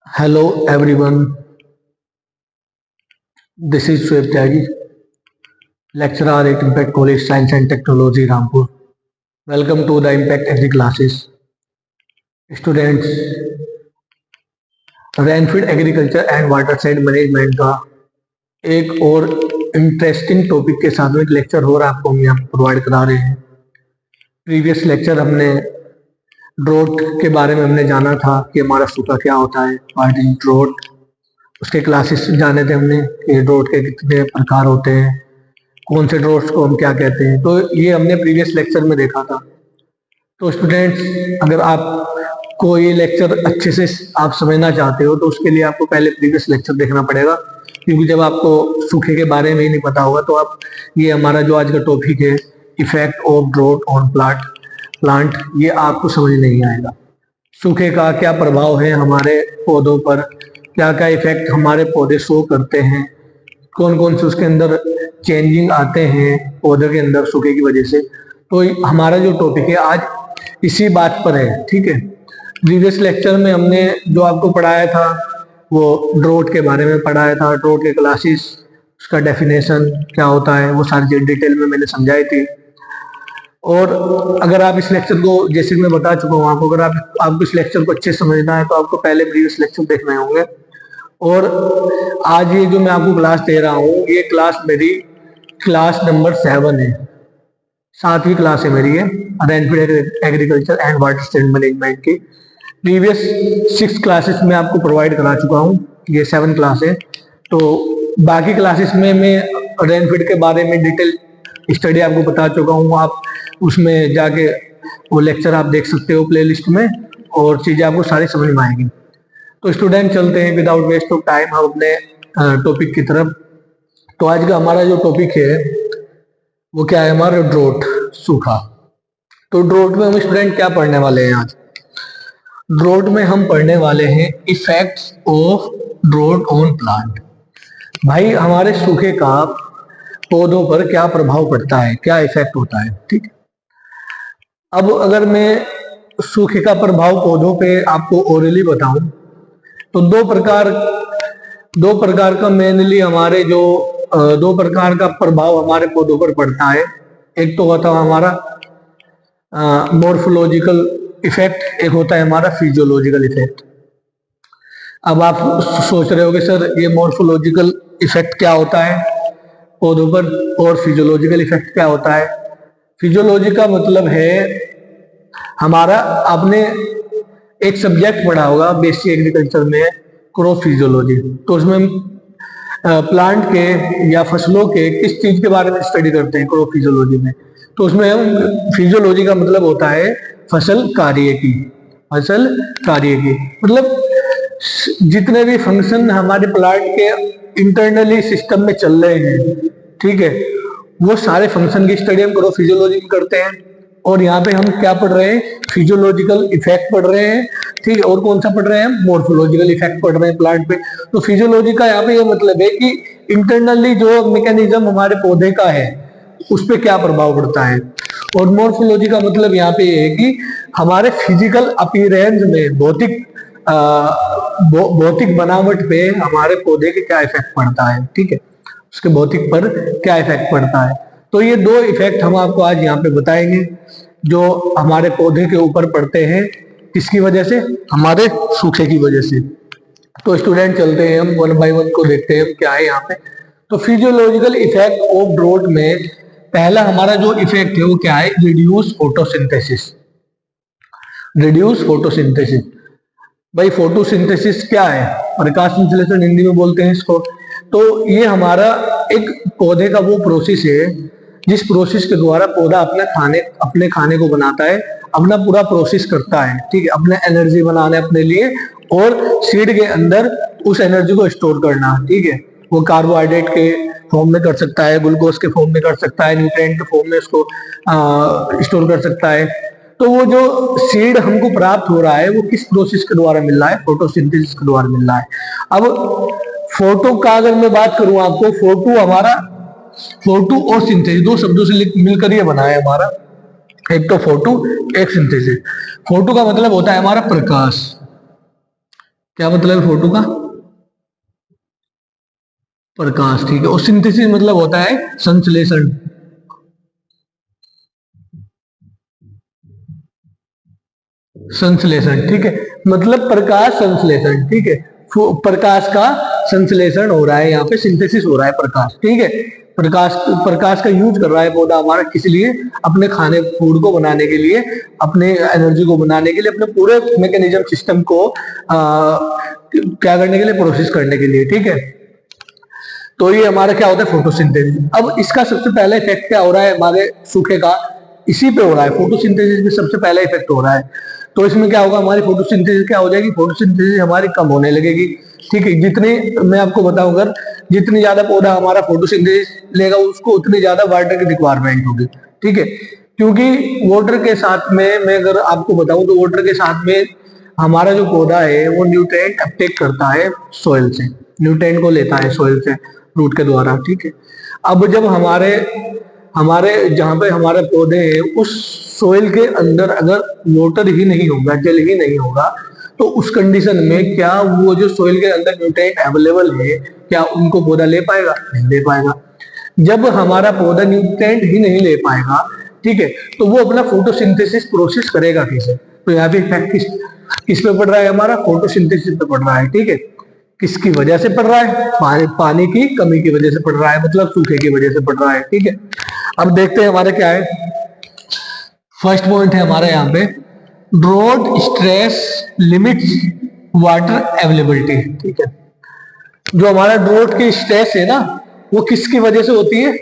Hello everyone, this is Swift Tyagi, lecturer at Impact College Science and Technology Rampur. Welcome to the Impact Agri classes. Students, rainfed agriculture and watershed management का एक और interesting topic के साथ में एक lecture हो रहा है, आपको हम यहाँ प्रोवाइड करा रहे हैं। प्रीवियस लेक्चर हमने ड्रोट के बारे में हमने जाना था कि हमारा सूखा क्या होता है, व्हाट इज ड्रोट। उसके क्लासेस जाने थे हमने कि ड्रोट के कितने प्रकार होते हैं, कौन से ड्रोट्स को हम क्या कहते हैं, तो ये हमने प्रीवियस लेक्चर में देखा था। तो स्टूडेंट्स, अगर आप को ये लेक्चर अच्छे से आप समझना चाहते हो तो उसके लिए आपको पहले प्रीवियस लेक्चर देखना पड़ेगा, क्योंकि जब आपको सूखे के बारे में ही नहीं पता होगा तो आप ये हमारा जो आज का टॉपिक है effect of draught on plant, ये आपको समझ नहीं आएगा। सूखे का क्या प्रभाव है हमारे पौधों पर, क्या क्या इफेक्ट हमारे पौधे शो करते हैं, कौन कौन से उसके अंदर चेंजिंग आते हैं पौधे के अंदर सूखे की वजह से। तो हमारा जो टॉपिक है आज इसी बात पर है, ठीक है। प्रीवियस लेक्चर में हमने जो आपको पढ़ाया था वो ड्रोट के बारे में पढ़ाया था, ड्रोट के क्लासेस, उसका डेफिनेशन क्या होता है, वो सारी चीज डिटेल में मैंने समझाई थी। और अगर आप इस लेक्चर को, जैसे मैं बता चुका हूँ आपको, अगर आपको इस लेक्चर को अच्छे समझना है तो आपको पहले प्रीवियस लेक्चर देखने होंगे। और आज ये जो मैं आपको क्लास दे रहा हूँ, ये क्लास मेरी क्लास नंबर 7 है, 7वीं क्लास है मेरी, ये rainfed agriculture and watershed management की। प्रीवियस 6 क्लासेस में आपको प्रोवाइड करा चुका हूँ, ये 7 क्लास है। तो बाकी क्लासेस में मैं रेनफीड के बारे में डिटेल स्टडी आपको बता चुका हूँ। आप उसमें जाके वो लेक्चर आप देख सकते हो प्लेलिस्ट में, और चीजें आपको सारी समझ में आएंगी। तो स्टूडेंट, चलते हैं विदाउट वेस्ट ऑफ टाइम हम अपने टॉपिक की तरफ। तो आज का हमारा जो टॉपिक है वो क्या है, हमारा ड्रोट, सूखा। तो ड्रोट में हम स्टूडेंट क्या पढ़ने वाले हैं आज? ड्रोट में हम पढ़ने वाले हैं effects of draught on plant. भाई, हमारे सूखे का पौधों पर क्या प्रभाव पड़ता है, क्या इफेक्ट होता है, ठीक है। अब अगर मैं सूखे का प्रभाव पौधों पे आपको ओरली बताऊं तो दो प्रकार का मेनली हमारे जो दो प्रकार का प्रभाव हमारे पौधों पर पड़ता है। एक तो होता है हमारा मॉर्फोलॉजिकल इफेक्ट, एक होता है हमारा फिजियोलॉजिकल इफेक्ट। अब आप सोच रहे होगे सर ये मॉर्फोलॉजिकल इफेक्ट क्या होता है पौधों पर और फिजियोलॉजिकल इफेक्ट क्या होता है। फिजियोलॉजी का मतलब है हमारा, आपने एक सब्जेक्ट पढ़ा होगा बेसिक एग्रीकल्चर में, क्रॉप फिजियोलॉजी। तो उसमें प्लांट के या फसलों के किस चीज के बारे में स्टडी करते हैं क्रॉप फिजियोलॉजी में। तो उसमें हम, फिजियोलॉजी का मतलब होता है फसल कार्य की, फसल कार्य की मतलब जितने भी फंक्शन हमारे प्लांट के इंटरनली सिस्टम में चल रहे हैं, ठीक है, वो सारे फंक्शन की स्टडी हम क्रॉप फिजियोलॉजी में करते हैं। और यहाँ पे हम क्या पढ़ रहे हैं, फिजियोलॉजिकल इफेक्ट पढ़ रहे हैं, ठीक है। और कौन सा पढ़ रहे हैं, मॉर्फोलॉजिकल इफेक्ट पढ़ रहे हैं प्लांट पे। तो फिजियोलॉजी का यहाँ पे ये मतलब है कि इंटरनली जो मैकेनिज्म हमारे पौधे का है उस पर क्या प्रभाव पड़ता है। और मॉर्फोलॉजी का मतलब यहाँ पे ये है कि हमारे फिजिकल अपीयरेंस में, भौतिक बनावट पे हमारे पौधे के क्या इफेक्ट पड़ता है, ठीक है, उसके भौतिक पर क्या इफेक्ट पड़ता है। तो ये दो इफेक्ट हम आपको आज यहाँ पे बताएंगे जो हमारे पौधे के ऊपर पड़ते हैं, किसकी वजह से, हमारे सूखे की वजह से। तो स्टूडेंट, चलते हैं हम वन बाय वन को देखते हैं क्या है यहाँ पे। तो फिजियोलॉजिकल इफेक्ट ऑफ ड्रोट में पहला हमारा जो इफेक्ट है वो क्या है, रिड्यूस फोटोसिंथेसिस। रिड्यूस फोटोसिंथेसिस, भाई फोटोसिंथेसिस क्या है, प्रकाश संश्लेषण हिंदी में बोलते हैं इसको। तो ये हमारा एक पौधे का वो प्रोसेस है जिस प्रोसेस के द्वारा पौधा अपने खाने को बनाता है, अपना पूरा प्रोसेस करता है, ठीक है, अपने एनर्जी बनाने अपने लिए, और सीड के अंदर उस एनर्जी को स्टोर करना, ठीक है। वो कार्बोहाइड्रेट के फॉर्म में कर सकता है, ग्लूकोज के फॉर्म में कर सकता है, न्यूट्रिएंट के फॉर्म में उसको स्टोर कर सकता है। तो वो जो सीड हमको प्राप्त हो रहा है वो किस प्रोसेस के द्वारा मिल रहा है, फोटोसिंथेसिस के द्वारा मिल रहा है। अब फोटो का अगर मैं बात करूं आपको, फोटो और सिंथेसिस दो शब्दों से मिलकर ये बना है हमारा, एक तो फोटो, एक सिंथेसिस। फोटो का मतलब होता है हमारा प्रकाश, क्या मतलब है फोटो का? प्रकाश, ठीक है। और सिंथेसिस मतलब होता है संश्लेषण। संश्लेषण, ठीक है, मतलब प्रकाश संश्लेषण, ठीक है। प्रकाश का संश्लेषण हो रहा है, यहाँ पे सिंथेसिस हो रहा है प्रकाश, ठीक है। प्रकाश प्रकाश का यूज कर रहा है पौधा हमारा, किस लिए? अपने खाने फूड को बनाने के लिए, अपने एनर्जी को बनाने के लिए, अपने पूरे मैकेनिज्म सिस्टम को क्या करने के लिए? प्रोसेस करने के लिए, ठीक है। तो ये हमारा क्या होता है? फोटोसिंथेसिस। अब इसका सबसे पहला इफेक्ट क्या हो रहा है हमारे सूखे का? इसी पे हो रहा है, फोटोसिंथेसिस में सबसे पहला इफेक्ट हो रहा है। तो इसमें क्या होगा? हमारी फोटोसिंथेसिस क्या हो जाएगी? फोटोसिंथेसिस हमारी कम होने लगेगी, ठीक है। जितनी, मैं आपको बताऊं, अगर जितनी ज्यादा पौधा हमारा फोटोसिंथेसिस लेगा, उसको उतनी ज्यादा वाटर की रिक्वायरमेंट होगी, ठीक है। क्योंकि वाटर के साथ में, मैं अगर आपको बताऊं तो वाटर के साथ में हमारा जो पौधा है वो न्यूट्रिएंट अपटेक करता है सोइल से, न्यूट्रिएंट को लेता है सोइल से रूट के द्वारा, ठीक है। अब जब हमारे हमारे जहाँ पे हमारे पौधे हैं उस सोइल के अंदर अगर वाटर ही नहीं होगा, जल ही नहीं होगा, तो उस कंडीशन में क्या वो जो सोइल के अंदर न्यूट्रिएंट अवेलेबल है, क्या उनको पौधा ले पाएगा? नहीं ले पाएगा। जब हमारा पौधा न्यूट्रिएंट ही नहीं ले पाएगा, ठीक है, तो वो अपना फोटोसिंथेसिस प्रोसेस करेगा कैसे? तो यहाँ पे इफेक्ट किस पे पड़ रहा है? हमारा फोटोसिंथेसिस पे पड़ रहा है, ठीक है। किसकी वजह से पड़ रहा है? पानी की कमी की वजह से पड़ रहा है, मतलब सूखे की वजह से पड़ रहा है, ठीक है। अब देखते हैं हमारे क्या है। फर्स्ट पॉइंट है हमारा यहाँ पे, drought stress limits water availability, ठीक है। जो हमारा ड्रॉट की स्ट्रेस है ना, वो किसकी वजह से होती है?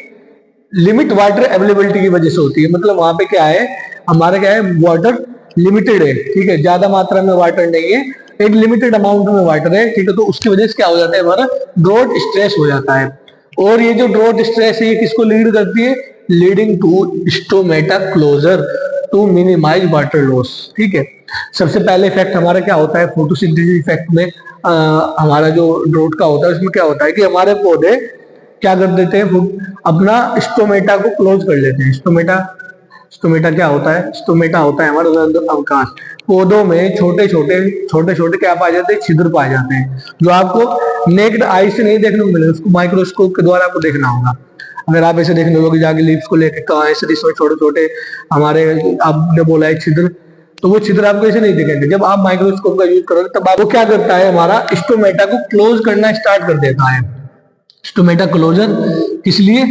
लिमिट वाटर अवेलेबिलिटी की वजह से होती है। मतलब वहां पे क्या है, हमारा क्या है, वाटर लिमिटेड है, ठीक है, ज्यादा मात्रा में वाटर नहीं है, एक लिमिटेड अमाउंट में वाटर है, ठीक है। तो उसकी वजह से क्या हो जाता है? हमारा ड्रॉट स्ट्रेस हो जाता है। और ये जो ड्रॉट स्ट्रेस है ये किसको लीड करती है? Leading to stomata closure to minimize water loss, ठीक है। सबसे पहले इफेक्ट हमारा क्या होता है फोटोसिंथेसिस इफेक्ट में? हमारा जो ड्रॉट का होता है उसमें क्या होता है कि हमारे पौधे क्या कर देते हैं? अपना स्टोमेटा को क्लोज कर लेते हैं। स्टोमेटा, स्टोमेटा क्या होता है? स्टोमेटा होता है हमारे अंदर अवकाश। पौधों में छोटे छोटे क्या पाए जाते हैं? छिद्र पाए जाते हैं, जो आपको नेक्ड आई से नहीं देखने को मिले, उसको माइक्रोस्कोप के द्वारा आपको देखना होगा। अगर आप ऐसे देखने लोगे जाके लीव्स को लेके, कहा ऐसे इसमें छोटे छोटे हमारे, आपने बोला है छिद्र, तो वो छिद्र आपको ऐसे नहीं दिखेंगे। जब आप माइक्रोस्कोप का यूज करोगे तब आपको क्या करता है? हमारा स्टोमेटा को क्लोज करना स्टार्ट कर देता है। स्टोमेटा क्लोजर किस लिए?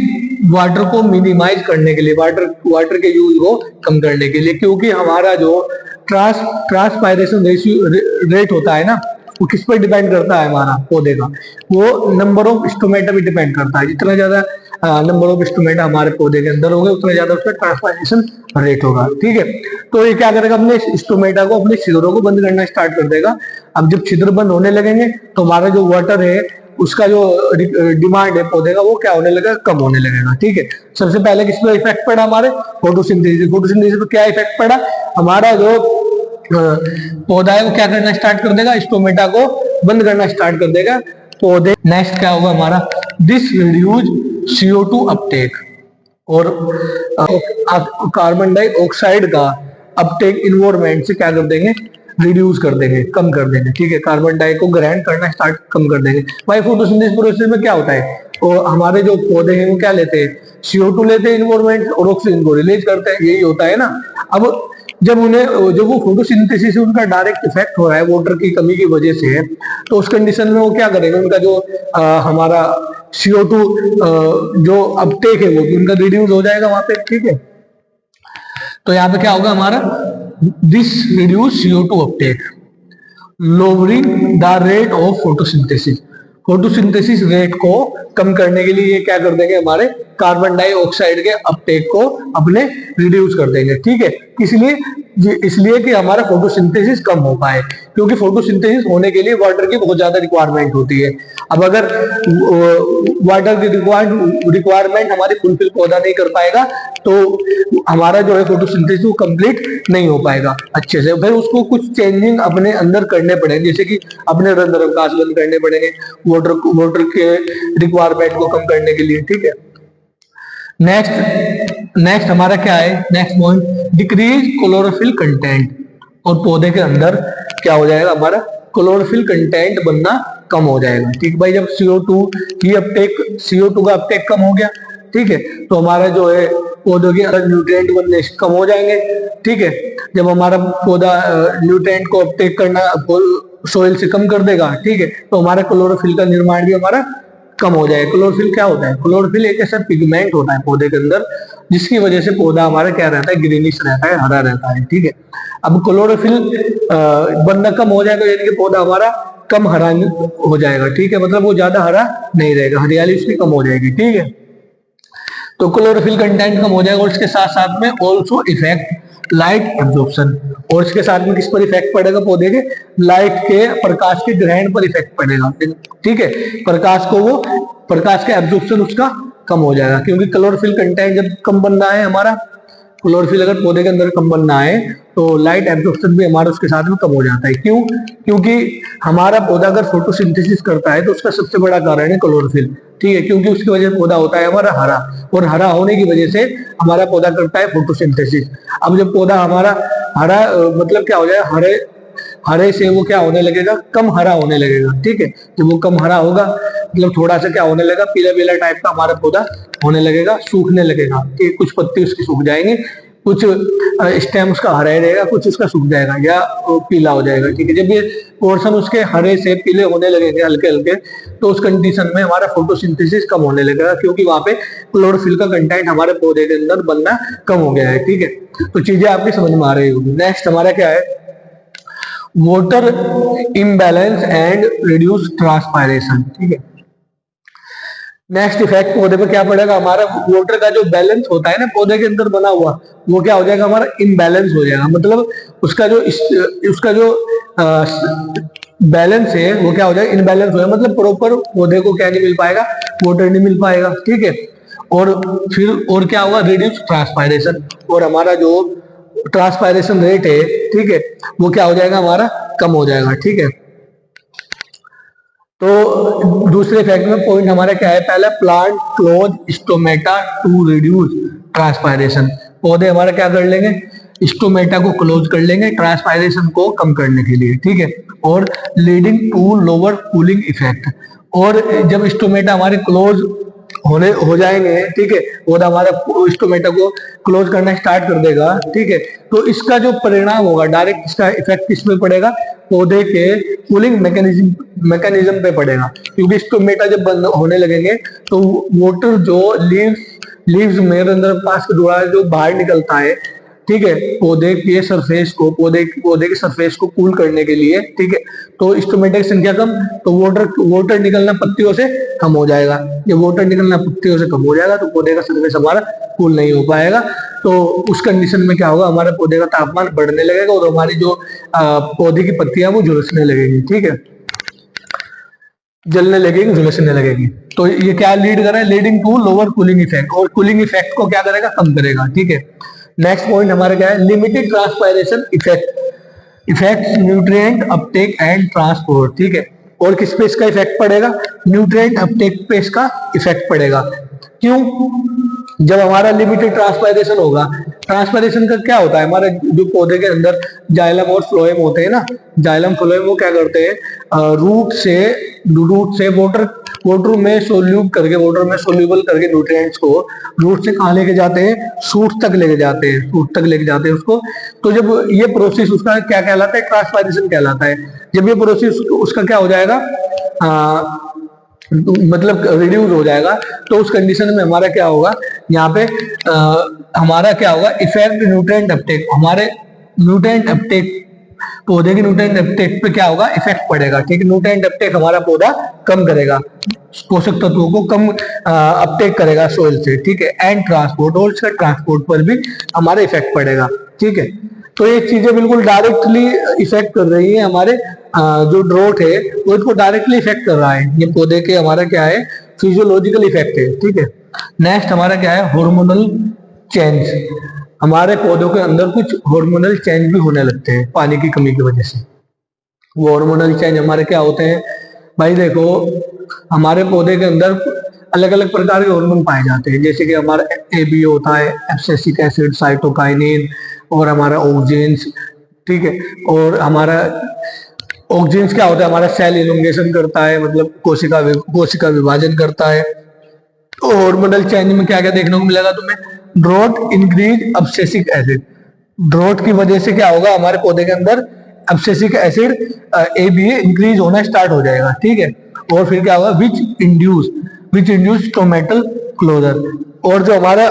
वाटर को मिनिमाइज करने के लिए, वाटर के यूज को कम करने के लिए। क्योंकि हमारा जो ट्रांसपायरेशन रेशियो रेट होता है ना, वो किस पर डिपेंड करता है? हमारा पौधे का, वो नंबर ऑफ स्टोमेटा भी डिपेंड करता है। जितना ज्यादा नंबर ऑफ स्टोमेटा हमारे पौधे के अंदर होगा, उतना ज्यादा उसका ट्रांसपायरेशन रेट होगा, ठीक है। तो ये क्या करेगा? अपने स्टोमेटा को, अपने छिद्रों को बंद करना स्टार्ट कर देगा। अब जब छिद्र बंद होने लगेंगे तो हमारा जो वाटर है उसका जो डिमांड है पौधे का, वो क्या होने लगेगा? कम होने लगेगा, ठीक है। सबसे पहले किस पे इफेक्ट पड़ा? हमारे फोटोसिंथेसिस। फोटोसिंथेसिस पे क्या इफेक्ट पड़ा? हमारा जो पौधा है वो क्या करना स्टार्ट कर देगा? स्टोमेटा को बंद करना स्टार्ट कर देगा पौधे। नेक्स्ट क्या होगा हमारा? दिस रिड्यूज CO2 अपटेक, और कार्बन डाइऑक्साइड का अपटेक इन्वायरमेंट से क्या कर देंगे? रिड्यूस कर देंगे, कम कर देंगे, ठीक है। कार्बन डाई को ग्रहण करना स्टार्ट कम कर देंगे। भाई फोटोसिंथेसिस प्रोसेस में क्या होता है? और हमारे जो पौधे हैं वो क्या लेते हैं? CO2 लेते हैं इन्वायरमेंट, और ऑक्सीजन को रिलीज करते हैं, यही होता है ना। अब जब वो फोटोसिंथेसिस उनका डायरेक्ट इफेक्ट हो रहा है वाटर की कमी की वजह से, तो उस कंडीशन में वो क्या करेंगे? उनका जो हमारा CO2 जो अपटेक है वो उनका रिड्यूस हो जाएगा वहां पे, ठीक है। तो यहाँ पे क्या होगा हमारा? This reduce CO2 Uptake, lowering the rate of photosynthesis. Photosynthesis rate को कम करने के लिए ये क्या कर देंगे? हमारे कार्बन डाइऑक्साइड के अपटेक को अपने रिड्यूस कर देंगे, ठीक है। इसलिए इसलिए कि हमारा फोटोसिंथेसिस कम हो पाए, क्योंकि फोटोसिंथेसिस होने के लिए वाटर की बहुत ज्यादा रिक्वायरमेंट होती है। अब अगर वाटर की रिक्वायरमेंट हमारी फुलफिल पौधा नहीं कर पाएगा, तो हमारा जो है फोटोसिंथेसिस वो कंप्लीट नहीं हो पाएगा अच्छे से। फिर उसको कुछ चेंजिंग अपने अंदर करने पड़ेंगे, जैसे कि अपने रंध्र अवकाश बंद करने पड़ेंगे वाटर के रिक्वायरमेंट को कम करने के लिए, ठीक है। नेक्स्ट हमारा क्या है? Next point, decrease chlorophyll content, और पौधे के अंदर क्या हो जाएगा हमारा? क्लोरोफिल कंटेंट बनना कम हो जाएगा। ठीक भाई, जब CO2 का अपटेक कम हो गया, ठीक है, तो हमारा जो है पौधों के अंदर न्यूट्रिएंट बनने कम हो जाएंगे। ठीक है, जब हमारा पौधा न्यूट्रिएंट को अपटेक करना सोइल से कम कर देगा, ठीक है, तो हमारा क्लोरोफिल का निर्माण भी हमारा कम हो जाएगा। क्लोरोफिल क्या होता है? क्लोरोफिल एक ऐसा पिगमेंट होता है पौधे के अंदर जिसकी वजह से पौधा हमारा क्या रहता है, ग्रीनिश रहता है, हरा रहता है। ठीक है, अब क्लोरोफिल बनना कम हो जाएगा, यानी कि पौधा हमारा कम हरा हो जाएगा। ठीक है, मतलब वो ज्यादा हरा नहीं रहेगा, हरियाली उसकी कम हो जाएगी। ठीक है, तो क्लोरोफिल कंटेंट कम हो जाएगा और इसके साथ साथ में ऑल्सो इफेक्ट लाइट एब्जॉर्प्शन, और इसके साथ में किस पर इफेक्ट पड़ेगा? पौधे के लाइट के, प्रकाश के ग्रहण पर इफेक्ट पड़ेगा। ठीक है, प्रकाश का एब्जॉर्प्शन उसका कम हो जाएगा, क्योंकि क्लोरोफिल कंटेंट जब कम बनना है हमारा, क्लोरोफिल अगर पौधे के अंदर कम बनना है तो लाइट एब्जॉर्प्शन भी हमारा उसके साथ में कम हो जाता है। क्यों? क्योंकि हमारा पौधा अगर फोटोसिंथेसिस करता है तो उसका सबसे बड़ा कारण है क्लोरोफिल। ठीक है, क्योंकि उसकी वजह से पौधा होता है हमारा हरा, और हरा होने की वजह से हमारा पौधा करता है फोटोसिंथेसिस। अब जब पौधा हमारा हरा मतलब क्या हो जाएगा, हरे से वो क्या होने लगेगा, कम हरा होने लगेगा। ठीक है, जब वो कम हरा होगा मतलब थोड़ा सा क्या होने लगेगा, पीला पीला टाइप का हमारा पौधा होने लगेगा, सूखने लगेगा। ठीक, कुछ पत्ती उसकी सूख जाएंगे, कुछ स्टेम उसका हरा ही रहेगा, कुछ उसका सूख जाएगा या पीला हो जाएगा। ठीक है, जब ये पोर्शन उसके हरे से पीले होने लगेंगे हल्के हल्के, तो उस कंडीशन में हमारा फोटोसिंथेसिस कम होने लगेगा, क्योंकि वहां पे क्लोरोफिल का कंटेंट हमारे पौधे के अंदर बनना कम हो गया है। ठीक है, तो चीजें आपकी समझ में आ रही होगी। नेक्स्ट हमारा क्या है, water imbalance and reduce transpiration. ठीक है, नेक्स्ट इफेक्ट पौधे पे क्या पड़ेगा, हमारा वाटर का जो बैलेंस होता है ना पौधे के अंदर बना हुआ, वो क्या हो जाएगा, हमारा इम्बैलेंस हो जाएगा। मतलब उसका जो बैलेंस है वो क्या हो जाएगा, इनबैलेंस हो जाएगा। मतलब प्रॉपर पौधे को क्या नहीं मिल पाएगा, वाटर नहीं मिल पाएगा। ठीक है, और फिर और क्या होगा, रिड्यूस ट्रांसपायरेशन, और हमारा जो ट्रांसपायरेशन रेट है, ठीक है, वो क्या हो जाएगा, हमारा कम हो जाएगा। ठीक है, तो दूसरे फैक्ट में पॉइंट हमारा क्या है, पहला plant close stomata to reduce transpiration. पौधे हमारा क्या कर लेंगे, स्टोमेटा को क्लोज कर लेंगे ट्रांसपायरेशन को कम करने के लिए। ठीक है, और leading to lower cooling effect, और जब स्टोमेटा हमारे क्लोज हो जाएंगे, ठीक है, और हमारा स्टोमेटा को क्लोज करना स्टार्ट कर देगा। ठीक है, तो इसका जो परिणाम होगा, डायरेक्ट इसका इफेक्ट किसमें पड़ेगा, पौधे के कूलिंग मैकेनिज्म पे पड़ेगा। क्योंकि स्टोमेटा जब बंद होने लगेंगे तो वाटर जो लीव्स में अंदर पास के द्वारा जो बाहर निकलता है, ठीक है, पौधे के सरफेस को कूल करने के लिए। ठीक है, तो स्टोमेटा की संख्या कम, तो वाटर निकलना पत्तियों से कम हो जाएगा। जब वाटर निकलना पत्तियों से कम हो जाएगा तो पौधे का सरफेस हमारा कूल नहीं हो पाएगा। तो उस कंडीशन में क्या होगा, हमारे पौधे का तापमान बढ़ने लगेगा और हमारी जो पौधे की पत्तियां वो झुलसने लगेगी। ठीक है, जलने लगेगी, झुलसने लगेगी। तो ये क्या लीड कर रहा है, leading to lower cooling effect, और कूलिंग इफेक्ट को क्या करेगा, कम करेगा। ठीक है, नेक्स्ट पॉइंट हमारा क्या है, limited transpiration effect nutrient Uptake and transport. ठीक है, और किस पे इसका इफेक्ट पड़ेगा, न्यूट्रिएंट अपटेक पे इसका इफेक्ट पड़ेगा। क्यों? जब हमारा लिमिटेड ट्रांसपायरेशन होगा, ट्रांसपायरेशन का क्या होता है, हमारे जो पौधे के अंदर जाइलम और फ्लोएम होते हैं ना, जाइलम फ्लोएम वो क्या करते हैं, रूट से वाटर में सोल्यूबल करके न्यूट्रिएंट्स को रूट से कहाँ लेके जाते हैं, शूट तक लेके जाते हैं उसको। तो जब ये प्रोसेस उसका क्या कहलाता है, ट्रांसपायरेशन कहलाता है। जब ये प्रोसेस उसका क्या हो जाएगा, मतलब रिड्यूस हो जाएगा, तो उस कंडीशन में हमारा क्या होगा, यहाँ पे हमारा क्या होगा, इफेक्ट न्यूट्रिएंट अपटेक, हमारे न्यूट्रिएंट अपटेक, पौधे के न्यूट्रिएंट अपटेक पे क्या होगा, इफेक्ट पड़ेगा। ठीक है, न्यूट्रिएंट अपटेक हमारा पौधा कम करेगा, पोषक तत्वों को कम अपटेक करेगा सोइल से। ठीक है, एंड ट्रांसपोर्ट, और इसका ट्रांसपोर्ट पर भी हमारा इफेक्ट पड़ेगा। ठीक है, तो ये चीजें बिल्कुल डायरेक्टली इफेक्ट कर रही है हमारे जो ड्रोट है वो इसको डायरेक्टली इफेक्ट कर रहा है। ये पौधे के हमारा क्या है, फिजियोलॉजिकल इफेक्ट है। ठीक है, नेक्स्ट हमारा क्या है, हार्मोनल चेंज। हमारे पौधों के अंदर कुछ हार्मोनल चेंज भी होने लगते हैं पानी की कमी की वजह से। वो हार्मोनल चेंज हमारे क्या होते हैं भाई, देखो हमारे पौधे के अंदर अलग अलग प्रकार के हार्मोन पाए जाते हैं, जैसे कि हमारा एबीओ होता है, एब्सिसिक एसिड, साइटोकाइनिन, और हमारा ऑक्सीन्स। ठीक है, और हमारा ऑक्जीन्स क्या होता है, हमारा सेल इलोंगेशन करता है, मतलब कोशिका विभाजन करता है। तो हार्मोनल चेंज में क्या क्या देखने को मिलेगा तुम्हें, ड्रोट इंक्रीज अब्सेसिक एसिड, ड्रोट की वजह से क्या होगा हमारे पौधे के अंदर अब्सेसिक एसिड ABA इंक्रीज होना स्टार्ट हो जाएगा, ठीक है। और फिर क्या होगा, विच इंड्यूस टोमेटल क्लोजर, और जो हमारा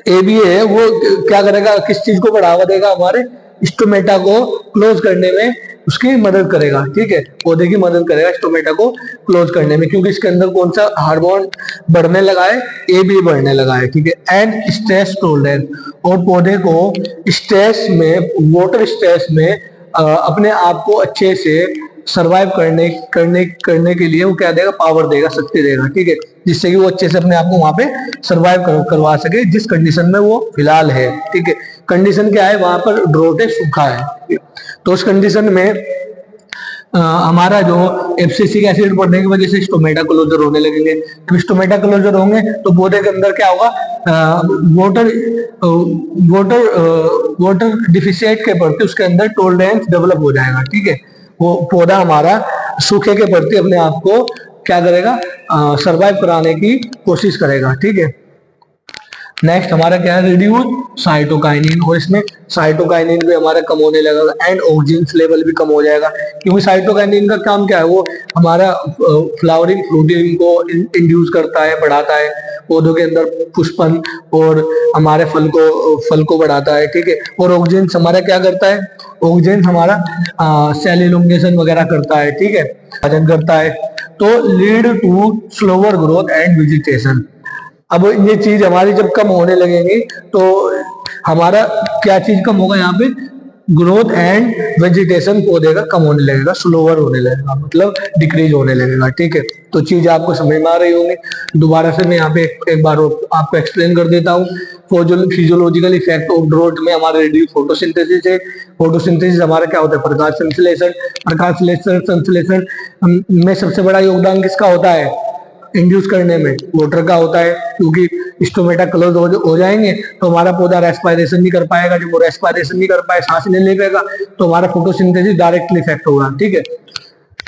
ABA है वो क्या करेगा, किस चीज को बढ़ावा देगा, हमारे स्टोमेटा को क्लोज करने में उसकी मदद करेगा, ठीक है, पौधे की मदद करेगा स्टोमेटा को क्लोज करने में, क्योंकि इसके अंदर कौन सा हार्मोन बढ़ने लगा है, ABA बढ़ने लगा है, ठीक है। एंड स्ट्रेस टोलरेंस, और पौधे को स्ट्रेस में, वाटर स्ट्रेस में अपने आप को अच्छे से सरवाइव करने के लिए वो क्या देगा, पावर देगा, शक्ति देगा, ठीक है, जिससे कि वो अच्छे से अपने आप को वहां पे सरवाइव करवा सके जिस कंडीशन में वो फिलहाल है, ठीक है। कंडीशन क्या है, वहां पर ड्रोट है, सूखा है, तो उस कंडीशन में हमारा जो एब्सिसिक एसिड बढ़ने की वजह से स्टोमेटा क्लोजर होने लगेंगे। तो स्टोमेटा क्लोजर होंगे तो पौधे के अंदर क्या होगा, वाटर वाटर डिफिशिएट के प्रति उसके अंदर टोलरेंस डेवलप हो जाएगा, ठीक है। वो पौधा हमारा सूखे के प्रति अपने आप को क्या करेगा, सरवाइव कराने की कोशिश करेगा, ठीक है। नेक्स्ट हमारा क्या है, रिड्यूस साइटोकाइनिन, और इसमें साइटोकाइनिन भी हमारा कम होने लगेगा एंड ऑक्सीजन लेवल भी कम हो जाएगा, क्योंकि साइटोकाइनिन का काम क्या है, वो हमारा फ्लावरिंग फ्रूटिंग को इंड्यूस करता है, बढ़ाता है, पौधों के अंदर पुष्पन और हमारे फल को बढ़ाता है, ठीक है। और ऑक्सीजन हमारा क्या करता है, ऑक्सीजन हमारा सेल इलोंगेशन वगैरह करता है, ठीक है, विभाजन करता है, तो lead to slower growth and vegetation. अब ये चीज हमारी जब कम होने लगेंगी तो हमारा क्या चीज कम होगा, यहाँ पे ग्रोथ एंड वेजिटेशन पौधे का कम होने लगेगा, स्लोअर होने लगेगा, मतलब डिक्रीज होने लगेगा, ठीक है। तो चीज आपको समझ में आ रही होंगी। दोबारा से मैं यहाँ पे एक बार आपको एक्सप्लेन कर देता हूँ। फिजियोलॉजिकल इफेक्ट ऑफ ड्रोट में हमारा रिड्यूस फोटोसिंथेसिस है। फोटोसिंथेसिस हमारा क्या होता है, प्रकाश संश्लेषण में सबसे बड़ा योगदान किसका होता है, इंड्यूस करने में वाटर का होता है, क्योंकि स्टोमेटा क्लोज हो जाएंगे तो हमारा पौधा रेस्पायरेशन नहीं कर पाएगा, जब वो रेस्पायरेशन नहीं कर पाए, सांस नहीं ले पाएगा, तो हमारा फोटोसिंथेसिस डायरेक्टली इफेक्ट होगा, ठीक है।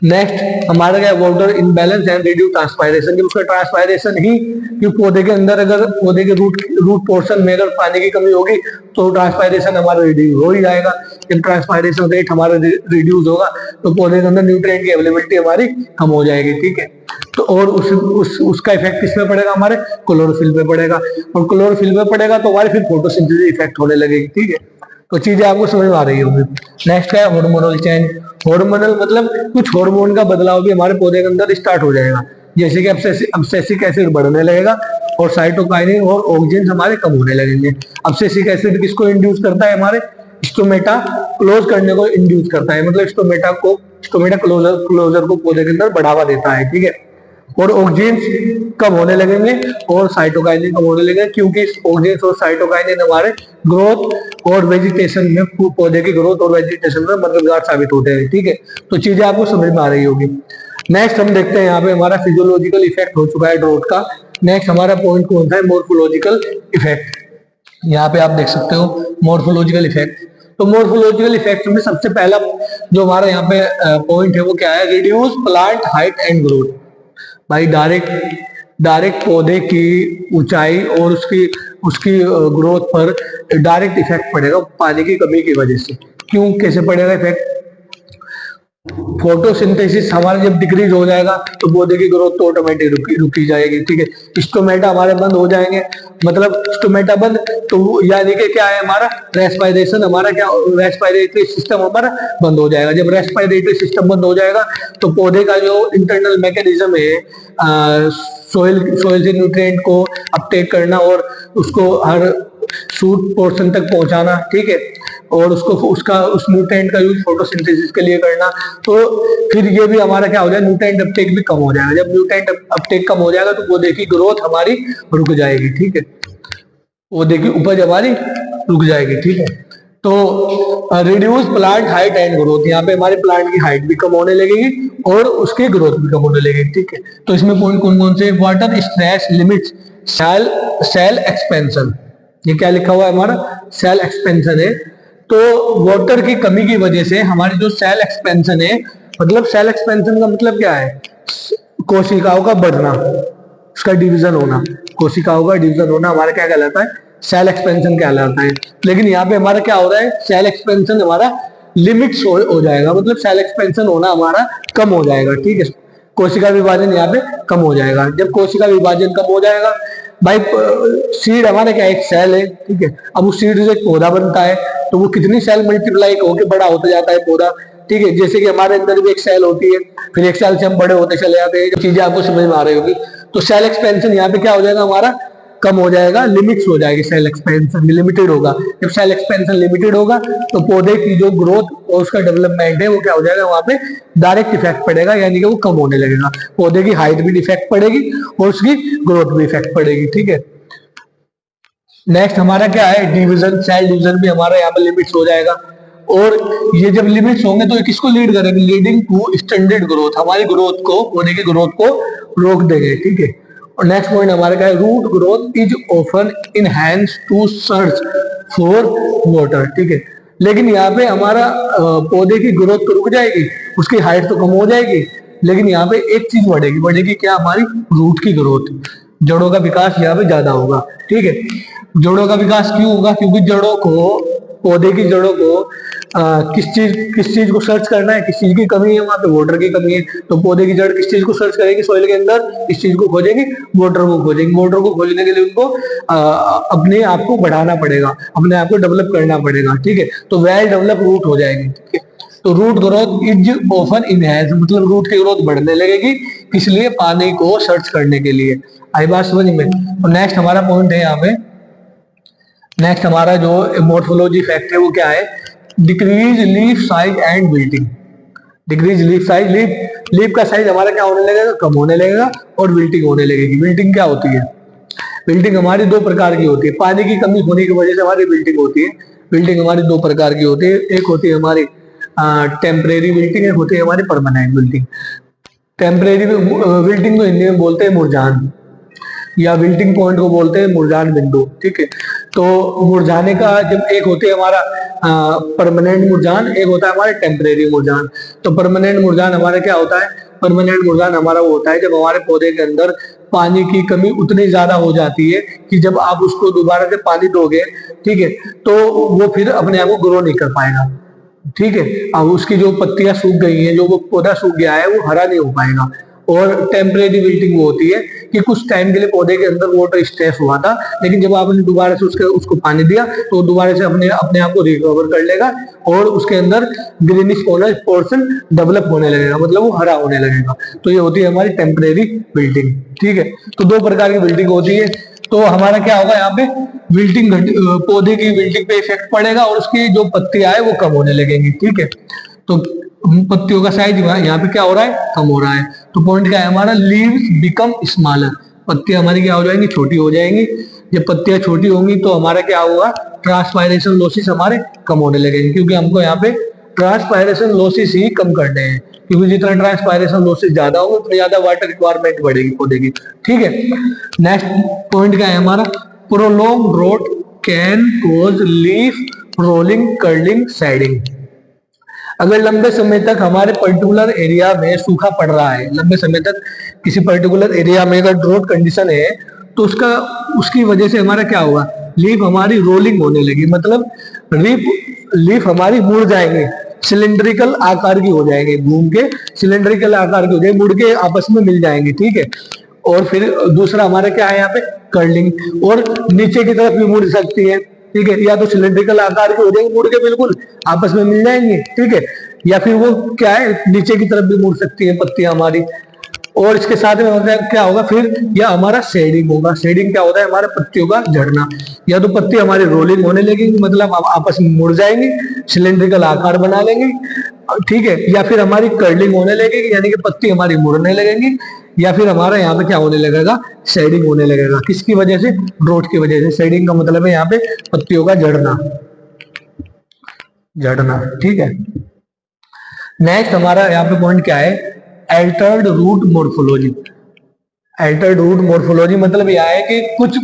नेक्स्ट हमारा क्या, water imbalance and reduce transpiration, जब उसका ट्रांसपायरेशन ही, क्योंकि पौधे के अंदर अगर पौधे के रूट पोर्शन में अगर पानी की कमी होगी तो ट्रांसपायरेशन हमारा रिड्यूस हो ही जाएगा। जब ट्रांसपायरेशन रेट हमारा रिड्यूस होगा तो पौधे के अंदर न्यूट्रिएंट की अवेलेबिलिटी हमारी कम हो जाएगी, ठीक है। तो और उसका इफेक्ट किस में पड़ेगा, हमारे क्लोरोफिल पे पड़ेगा, और क्लोरोफिल पे पड़ेगा तो हमारे फिर फोटोसिंथेसिस इफेक्ट होने लगेगी, ठीक है। तो चीजें आपको समझ में आ रही होंगी। नेक्स्ट है हार्मोनल चेंज। हार्मोनल मतलब कुछ हार्मोन का बदलाव भी हमारे पौधे के अंदर स्टार्ट हो जाएगा, जैसे कि अब्सेसिक एसिड बढ़ने लगेगा और साइटोकाइनिन और ऑक्सीजन हमारे कम होने लगेंगे। अब्सेसिक एसिड किसको इंड्यूस करता है, हमारे स्टोमेटा क्लोज करने को इंड्यूस करता है, मतलब स्टोमेटा क्लोजर को पौधे के अंदर बढ़ावा देता है, ठीक है। और ऑक्सीजन कम होने लगेंगे और साइटोकाइनिन कम होने लगेंगे, क्योंकि ऑक्सीजन और साइटोकाइनिन हमारे ग्रोथ और वेजिटेशन में, पौधे की ग्रोथ और वेजिटेशन में मददगार साबित होते हैं, ठीक है। तो चीजें आपको समझ में आ रही होगी। नेक्स्ट हम देखते हैं, यहाँ पे हमारा फिजियोलॉजिकल इफेक्ट हो चुका है ड्रोट का। नेक्स्ट हमारा पॉइंट कौन सा है, मोर्फोलॉजिकल इफेक्ट। यहाँ पे आप देख सकते हो मोर्फोलॉजिकल इफेक्ट। तो मोर्फोलॉजिकल इफेक्ट में सबसे पहला जो हमारा यहाँ पे पॉइंट है वो क्या है, reduce plant height and growth. भाई डायरेक्ट पौधे की ऊंचाई और उसकी ग्रोथ पर डायरेक्ट इफेक्ट पड़ेगा पानी की कमी की वजह से। क्यों, कैसे पड़ेगा इफेक्ट, फोटोसिंथेसिस हमारा जब डिक्रीज हो जाएगा तो पौधे की ग्रोथ तो ऑटोमेटिक रुकी जाएगी, ठीक है। स्टोमेटा हमारे बंद हो जाएंगे, मतलब स्टोमेटा बंद तो यानी कि क्या है, हमारा रेस्पायरेशन, हमारा क्या, रेस्पायरेटरी सिस्टम हमारा बंद हो जाएगा। जब रेस्पायरेटरी सिस्टम बंद हो जाएगा तो पौधे का जो इंटरनल मैकेनिज्म है, सोइल से न्यूट्रिएंट को अपटेक करना और उसको हर शूट पोर्शन तक पहुंचाना, ठीक है, और उस न्यूट्रिएंट का यूज फोटोसिंथेसिस के लिए करना, तो फिर ये भी हमारा क्या हो जाएगा, न्यूट्रिएंट अपटेक भी कम हो जाएगा। जब न्यूट्रिएंट अपटेक कम हो जाएगा तो पौधे की ग्रोथ हमारी रुक जाएगी, ठीक है, पौधे की उपज हमारी रुक जाएगी, ठीक है। तो reduce plant height and growth, यहाँ पे हमारे प्लांट की हाइट भी कम होने लगेगी और उसकी ग्रोथ भी कम होने लगेगी, ठीक है। तो इसमें पॉइंट कौन कौन से, water stress limits cell expansion, ये क्या लिखा हुआ है हमारा, सेल एक्सपेंशन है, तो वाटर की कमी की वजह से हमारी जो सेल एक्सपेंशन है, मतलब सेल एक्सपेंशन का मतलब क्या है, कोशिकाओं का बढ़ना, उसका डिवीजन होना, कोशिकाओं का डिवीजन होना हमारा क्या कहलाता है, सेल एक्सपेंशन कहलाता है। लेकिन यहाँ पे हमारा क्या हो रहा है, सेल एक्सपेंशन हमारा लिमिट्स हो जाएगा, मतलब सेल एक्सपेंशन होना हमारा कम हो जाएगा, ठीक है। कोशिका विभाजन यहाँ पे कम हो जाएगा। जब कोशिका विभाजन कम हो जाएगा, भाई सीड हमारा क्या एक सेल है, ठीक है। अब उस सीड से एक पौधा बनता है, तो वो कितनी सेल मल्टीप्लाई होकर बड़ा होता जाता है पौधा, ठीक है। जैसे कि हमारे अंदर भी एक सेल होती है, फिर एक सेल से हम बड़े होते चले जाते हैं, चीजें आपको समझ में आ रही होगी। तो सेल एक्सपेंशन यहाँ पे क्या हो जाएगा, हमारा कम हो जाएगा, लिमिट्स हो जाएगी, सेल एक्सपेंशन लिमिटेड होगा। जब सेल एक्सपेंशन लिमिटेड होगा तो पौधे की जो ग्रोथ और उसका डेवलपमेंट है वो क्या हो जाएगा, वहां पे डायरेक्ट इफेक्ट पड़ेगा, यानी कि वो कम होने लगेगा। पौधे की हाइट भी इफेक्ट पड़ेगी और उसकी ग्रोथ भी इफेक्ट पड़ेगी, ठीक है। नेक्स्ट हमारा क्या है, डिवीजन, सेल डिवीजन भी हमारा यहाँ पे लिमिट्स हो जाएगा। और ये जब लिमिट्स होंगे तो ये किसको लीड करेंगे, लीडिंग टू स्टैंडर्ड ग्रोथ, हमारी ग्रोथ को, पौधे की ग्रोथ को रोक देंगे, ठीक है। और नेक्स्ट पॉइंट हमारा क्या है, root growth is often enhance to search for water, ठीक है। लेकिन यहाँ पे हमारा पौधे की ग्रोथ तो रुक जाएगी, उसकी हाइट तो कम हो जाएगी, लेकिन यहाँ पे एक चीज बढ़ेगी, बढ़ेगी क्या, हमारी रूट की ग्रोथ, जड़ों का विकास यहाँ पे ज्यादा होगा, ठीक है। जड़ों का विकास क्यों होगा, क्योंकि जड़ों को, पौधे की जड़ों को किस चीज को सर्च करना है, किस चीज की कमी है, वहां पे वाटर की कमी है। तो पौधे की जड़ किस चीज को सर्च करेगी, सॉइल के अंदर इस चीज को खोजेगी, वाटर को खोजेगी। वाटर को खोजने के लिए उनको अपने आप को बढ़ाना पड़ेगा, अपने आप को डेवलप करना पड़ेगा, ठीक है। तो वेल डेवलप रूट हो जाएगी, ठीक है। तो root growth is often enhance, मतलब रूट की ग्रोथ बढ़ने लगेगी, इसलिए पानी को सर्च करने के लिए। आई बात समझ में। और नेक्स्ट हमारा पॉइंट है यहाँ पे, नेक्स्ट हमारा जो मोर्फोलॉजी फैक्ट है वो क्या है, decrease leaf size and wilting. Decrease leaf size, leaf का साइज हमारा क्या होने लगेगा, कम होने लगेगा, और विल्टिंग होने लगेगी। विल्टिंग क्या होती है, विल्टिंग हमारी दो प्रकार की होती है, पानी की कमी होने की वजह से हमारी विल्टिंग होती है। विल्टिंग हमारी दो प्रकार की होती है, एक होती है हमारी टेम्परेरी विल्टिंग, एक होती है हमारी परमानेंट विल्टिंग। टेम्परेरी विल्टिंग को हिंदी में बोलते हैं मुरझान, या विल्टिंग पॉइंट को बोलते हैं मुरझान बिंदु, ठीक है। तो मुरझाने का जब एक होते हैं हमारा परमानेंट मुरझान, एक होता है हमारा टेम्परेरी मुरझान। तो परमानेंट मुरझान हमारा क्या होता है, परमानेंट मुरझान हमारा वो होता है जब हमारे पौधे के अंदर पानी की कमी उतनी ज्यादा हो जाती है कि जब आप उसको दोबारा से पानी दोगे, ठीक है, तो वो फिर अपने आप को ग्रो नहीं कर पाएगा, ठीक है। अब उसकी जो पत्तियां सूख गई हैं, जो वो पौधा सूख गया है, वो हरा नहीं हो पाएगा। और टेम्परेरी विल्टिंग वो होती है कि कुछ टाइम के लिए पौधे के अंदर वाटर स्ट्रेस हुआ था, लेकिन जब आपने दोबारा से उसको पानी दिया तो दोबारा से अपने आप को रिकवर कर लेगा, और उसके अंदर ग्रीनिश पोर्शन डेवलप होने लगेगा, मतलब वो हरा होने लगेगा। तो ये होती है हमारी टेम्परेरी विल्टिंग, ठीक है। तो दो प्रकार की विल्टिंग होती है। तो हमारा क्या होगा यहाँ पे, विल्टिंग, पौधे की विल्टिंग पे इफेक्ट पड़ेगा, और उसकी जो पत्तियां है वो कम होने लगेंगी, ठीक है। तो पत्तियों का साइज यहाँ पे क्या हो रहा है, कम हो रहा है। तो पॉइंट क्या है हमारा, लीव्स बिकम स्मॉलर, पत्तियां हमारी क्या हो जाएंगी, छोटी हो जाएंगी। जब पत्तियां छोटी होंगी तो हमारा क्या होगा, ट्रांसपायरेशन लॉसेस हमारे कम होने लगेंगे, क्योंकि हमको यहाँ पे ट्रांसपायरेशन लॉसेस ही कम करने हैं, क्योंकि जितना ट्रांसपायरेशन लॉसेस ज्यादा होंगे उतनी ज्यादा वाटर रिक्वायरमेंट बढ़ेगी पौधे की, ठीक है। नेक्स्ट पॉइंट क्या है हमारा, prolong drought can cause leaf rolling, curling, shedding. अगर लंबे समय तक हमारे पर्टिकुलर एरिया में सूखा पड़ रहा है, लंबे समय तक किसी पर्टिकुलर एरिया में अगर ड्रॉट कंडीशन है, तो उसकी वजह से हमारा क्या होगा, लीफ हमारी रोलिंग होने लगी, मतलब लीफ हमारी मुड़ जाएंगे, सिलेंड्रिकल आकार की हो जाएंगे, घूम के सिलेंड्रिकल आकार की हो जाएंगे, मुड़ के आपस में मिल जाएंगे, ठीक है। और फिर दूसरा हमारा क्या है यहाँ पे, कर्लिंग, और नीचे की तरफ भी मुड़ सकती है, ठीक है। या तो सिलेंड्रिकल आकार के हो जाएंगे, मुड़ के बिल्कुल आपस में मिल जाएंगे, ठीक है। या फिर वो क्या है, नीचे की तरफ भी मुड़ सकती है पत्तियां हमारी। और इसके साथ में मतलब क्या होगा फिर, या हमारा शेडिंग होगा। शेडिंग क्या होता है, हमारे पत्तियों का झड़ना। या तो पत्ती हमारी रोलिंग होने लगेगी, मतलब आपस में मुड़ जाएंगी, सिलेंड्रिकल आकार बना लेंगी, ठीक है। या फिर हमारी कर्लिंग होने लगेगी, यानी कि पत्ती हमारी मुड़ने लगेंगी। या फिर हमारा यहाँ पे क्या होने लगेगा, शेडिंग होने लगेगा। किसकी वजह से, ड्रॉट की वजह से। शेडिंग का मतलब है यहाँ पे पत्तियों का झड़ना, झड़ना, ठीक है। नेक्स्ट हमारा यहाँ पे पॉइंट क्या है, altered root morphology. Altered root morphology मतलब यह है कि कुछ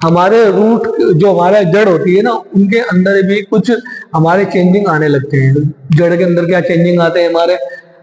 हमारे रूट, जो हमारा जड़ होती है ना, उनके अंदर भी कुछ हमारे चेंजिंग आने लगते हैं। जड़ के अंदर क्या चेंजिंग आते हैं हमारे,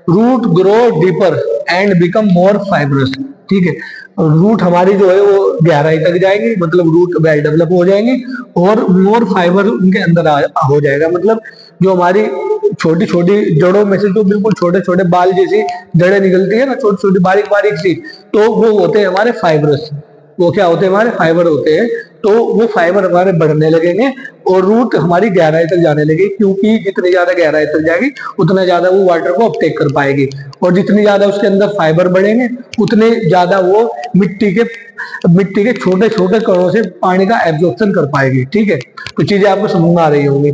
root grow deeper and become more fibrous. ठीक है, रूट हमारी जो है वो गहराई तक जाएंगी, मतलब रूट वेल डेवलप हो जाएंगी और मोर फाइबर उनके अंदर हो जाएगा। मतलब जो हमारी छोटी छोटी जड़ों में से जो बिल्कुल छोटे छोटे बाल जैसी जड़ें निकलती है ना, छोटी छोटी बारीक बारीक सी, तो वो होते हैं हमारे फाइबरस। वो क्या होते हैं, हमारे फाइबर होते हैं। तो वो फाइबर हमारे बढ़ने लगेंगे और रूट हमारी गहराई तक जाने लगेगी, क्योंकि जितनी ज्यादा गहराई तक जाएगी उतना ज्यादा वो वाटर को अपटेक कर पाएगी, और जितनी ज्यादा उसके अंदर फाइबर बढ़ेंगे उतने ज्यादा वो मिट्टी के छोटे छोटे कणों से पानी का एब्जॉर्प्शन कर पाएगी। ठीक है, तो चीजें आपको समझ में आ रही होंगी।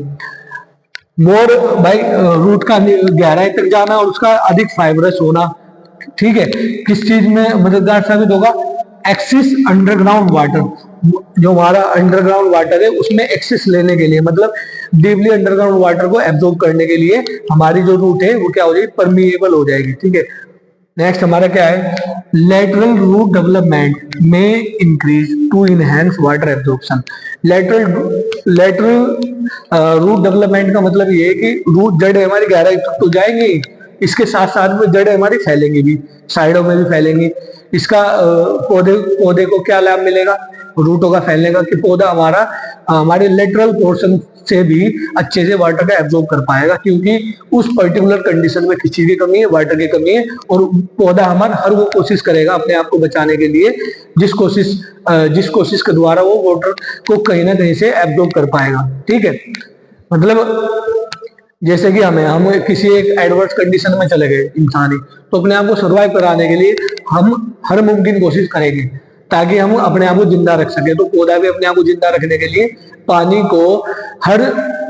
मोर भाई रूट का गहराई तक जाना और उसका अधिक फाइबरस होना। ठीक है, किस चीज में मददगार साबित होगा, एक्सिस अंडरग्राउंड वाटर, जो हमारा अंडरग्राउंड वाटर है उसमें एक्सेस लेने के लिए, मतलब डीपली अंडरग्राउंड वाटर को एब्जॉर्ब करने के लिए हमारी जो रूट है वो क्या हो जाएगी, परमिएबल हो जाएगी। ठीक है, नेक्स्ट हमारा क्या है, लेटरल रूट डेवलपमेंट में increase to enhance water absorption. Lateral root development का मतलब ये है कि रूट जड़ें हमारी गहराई तक तो जाएंगी, इसके साथ साथ में जड़ें हमारी फैलेंगी भी, साइडों में भी फैलेंगी। इसका पौधे को क्या लाभ मिलेगा, रूटों का फैलने का, कि पौधा हमारा हमारे लेटरल पोर्शन से भी अच्छे से वाटर का एब्जॉर्ब कर पाएगा, क्योंकि उस पर्टिकुलर कंडीशन में किसी की कमी है, वाटर की कमी है, और पौधा हमारा हर वो कोशिश करेगा अपने आप को बचाने के लिए जिस कोशिश के द्वारा वो वाटर को कहीं ना कहीं से एब्जॉर्ब कर पाएगा। ठीक है, मतलब जैसे कि हम किसी एक एडवर्स कंडीशन में चले गए इंसानी, तो अपने आप को सर्वाइव कराने के लिए हम हर मुमकिन कोशिश करेंगे ताकि हम अपने आप को जिंदा रख सके। तो पौधा भी अपने आप को जिंदा रखने के लिए पानी को हर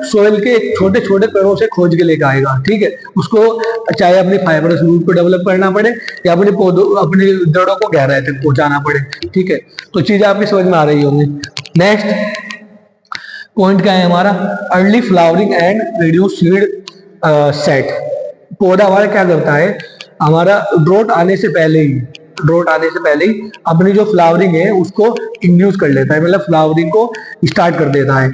सोइल के छोटे छोटे पेड़ों से खोज के लेकर आएगा। ठीक है, उसको चाहे अपनी फाइबरस रूट को डेवलप करना पड़े या अपने पौधों अपनी जड़ों को गहराई तक पहुंचाना पड़े। ठीक है, तो चीजें आपकी समझ में आ रही होंगी। नेक्स्ट पॉइंट क्या है हमारा, early flowering and reduce seed set. पौधा हमारा क्या करता है, हमारा ड्रोट आने से पहले ही अपनी जो फ्लावरिंग है उसको इंड्यूस कर लेता है, मतलब फ्लावरिंग को स्टार्ट कर देता है,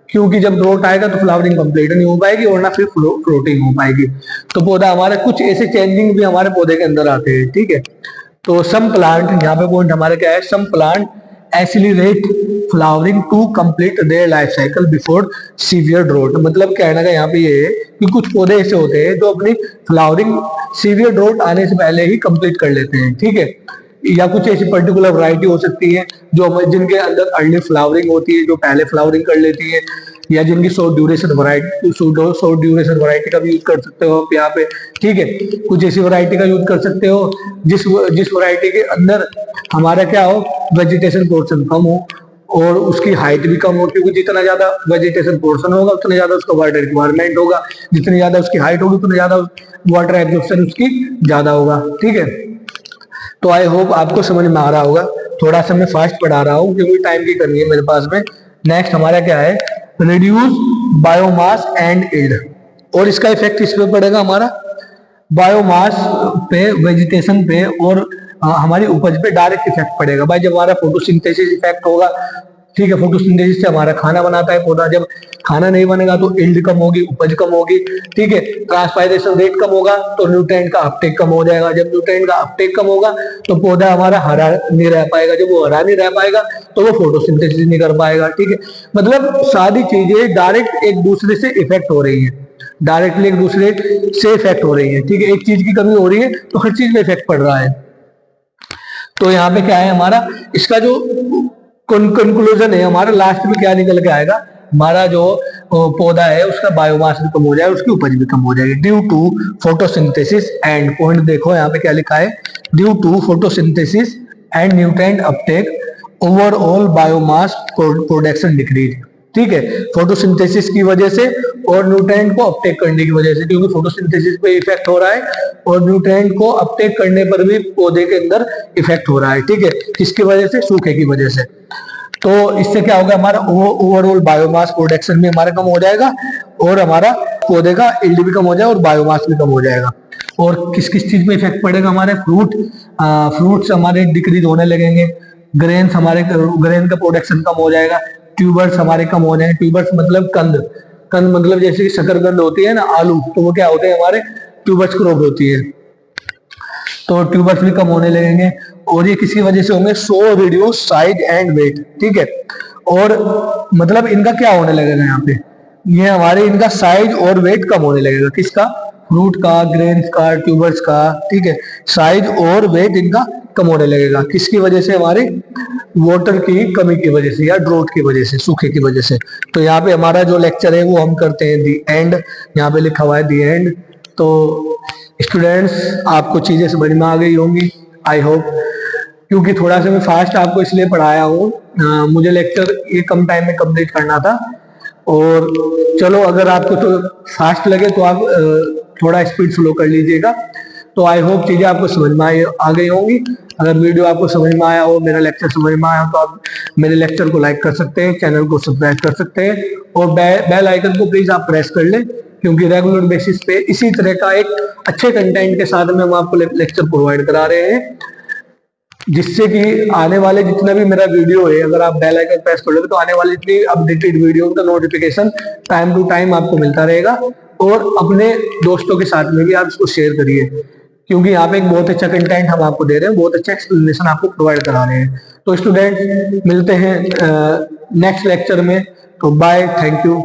क्योंकि जब ड्रोट आएगा तो फ्लावरिंग कंप्लीट नहीं हो पाएगी और ना फिर फ्लोटिंग हो पाएगी। तो पौधा हमारा कुछ ऐसे चेंजिंग भी हमारे पौधे के अंदर आते हैं। ठीक है, तो सम प्लांट, यहाँ पे पॉइंट हमारे क्या है, some plant accelerate flowering to complete their life cycle before severe drought. मतलब कहने का यहाँ पे ये है कि कुछ पौधे ऐसे होते हैं जो अपनी फ्लावरिंग सीवियर ड्रोट आने से पहले ही कंप्लीट कर लेते हैं। ठीक है, या कुछ ऐसी पर्टिकुलर वैरायटी हो सकती है जो जिनके अंदर अर्ली फ्लावरिंग होती है, जो पहले फ्लावरिंग कर लेती है, या जिनकी शॉर्ट ड्यूरेशन वैरायटी का भी यूज कर सकते हो आप यहाँ पे। ठीक है, कुछ ऐसी वैरायटी का यूज कर सकते हो जिस वैरायटी के अंदर हमारा क्या हो, वेजिटेशन पोर्शन कम हो और उसकी हाइट भी कम हो, क्योंकि जितना ज्यादा वेजिटेशन पोर्शन होगा उतना ज्यादा उसका वाटर रिक्वायरमेंट होगा, जितनी ज्यादा उसकी हाइट होगी उतना ज्यादा वाटर एब्जॉर्प्शन उसकी ज्यादा होगा। ठीक है, तो आई होप आपको समझ में आ रहा होगा। थोड़ा सा मैं फास्ट पढ़ा रहा हूँ क्योंकि टाइम की कमी है मेरे पास में। नेक्स्ट हमारा क्या है, रिड्यूस बायोमास एंड यील्ड, और इसका इफेक्ट इस पे पड़ेगा हमारा बायोमास पे, वेजिटेशन पे और हमारी उपज पे डायरेक्ट इफेक्ट पड़ेगा भाई। जब हमारा फोटोसिंथेसिस इफेक्ट होगा, ठीक है, फोटोसिंथेसिस से हमारा खाना बनाता है पौधा, जब खाना नहीं बनेगा तो यील्ड कम होगी, उपज कम होगी। ठीक है, ट्रांसपायरेशन रेट कम होगा तो न्यूट्रिएंट का अपटेक कम हो जाएगा, जब न्यूट्रिएंट का अपटेक कम होगा तो पौधा हमारा हरा नहीं रह पाएगा, जब वो हरा नहीं रह पाएगा तो वो फोटोसिंथेसिस नहीं कर पाएगा। ठीक है, मतलब सारी चीजें डायरेक्ट एक दूसरे से इफेक्ट हो रही है, डायरेक्टली एक दूसरे से इफेक्ट हो रही है। ठीक है, एक चीज की कमी हो रही है तो हर चीज में इफेक्ट पड़ रहा है। तो यहाँ पे क्या है हमारा, इसका जो कंक्लूजन है हमारा लास्ट में क्या निकल के आएगा, हमारा जो पौधा है उसका बायोमास भी कम हो जाएगा, उसकी उपज भी कम हो जाएगी due to photosynthesis and, point देखो यहाँ पे क्या लिखा है, due to photosynthesis and nutrient uptake overall biomass production decrease. ठीक है, फोटोसिंथेसिस की वजह से और न्यूट्रिएंट को अपटेक करने की वजह से, क्योंकि फोटोसिंथेसिस पे इफेक्ट हो रहा है और न्यूट्रिएंट को अपटेक करने पर भी पौधे के अंदर इफेक्ट हो रहा है। ठीक है, किसकी वजह से, सूखे की वजह से। तो इससे क्या होगा, हमारा ओवरऑल बायोमास प्रोडक्शन भी हमारा कम हो जाएगा और हमारा पौधे का यील्ड भी कम हो जाएगा और बायोमास भी कम हो जाएगा। और किस किस चीज में इफेक्ट पड़ेगा, हमारे फ्रूट्स हमारे डिक्रीज होने लगेंगे, ग्रेन का प्रोडक्शन कम हो जाएगा, ट्यूबर्स हमारे कम हो जाएंगे। ट्यूबर्स मतलब कंद, कंद मतलब जैसे कि शकरकंद होती है ना, आलू, तो वो क्या होते हैं हमारे ट्यूबर्स क्रॉप होती है, तो ट्यूबर्स भी कम होने लगेंगे। और ये किसी वजह से होंगे, सो रिड्यूस साइज एंड वेट, ठीक है। और मतलब इनका क्या होने लगेगा यहाँ पे, ये हमारे इनका साइज और वेट कम होने लगेगा, किसका, फ्रूट का, ग्रेन्स का, ट्यूबर्स का, ठीक है। साइज और वेट इनका कम होने लगेगा, किसकी वजह से, हमारे वाटर की कमी की वजह से या ड्रोट की वजह से, सूखे की वजह से। तो यहाँ पे हमारा जो लेक्चर है वो हम करते हैं दी एंड, यहाँ पे लिखा हुआ है दी एंड। तो स्टूडेंट्स आपको चीजें समझ में आ गई होंगी, आई होप, क्योंकि थोड़ा सा मैं फास्ट आपको इसलिए पढ़ाया हूँ, मुझे लेक्चर ये कम टाइम में कंप्लीट करना था। और चलो अगर आपको तो फास्ट लगे तो आप थोड़ा स्पीड स्लो कर लीजिएगा। तो आई होप चीजें आपको समझ में आ गई होंगी। अगर वीडियो आपको समझ में आया हो, मेरा लेक्चर समझ में आया हो, तो आप मेरे लेक्चर को लाइक कर सकते हैं, चैनल को सब्सक्राइब कर सकते हैं, और बेल आइकन को प्लीज आप प्रेस कर लें, क्योंकि रेगुलर बेसिस पे इसी तरह का एक अच्छे कंटेंट के साथ में हम आपको लेक्चर प्रोवाइड करा रहे हैं, जिससे कि आने वाले जितना भी मेरा वीडियो है, अगर आप बेल आइकन प्रेस कर लोगे तो आने वाली जितनी अपडेटेड वीडियो का नोटिफिकेशन टाइम टू टाइम आपको मिलता रहेगा। और अपने दोस्तों के साथ में भी आप इसको शेयर करिए, क्योंकि यहाँ पे एक बहुत अच्छा कंटेंट हम आपको दे रहे हैं, बहुत अच्छा एक्सप्लेनेशन आपको प्रोवाइड करा रहे हैं। तो स्टूडेंट मिलते हैं नेक्स्ट लेक्चर में, तो बाय, थैंक यू।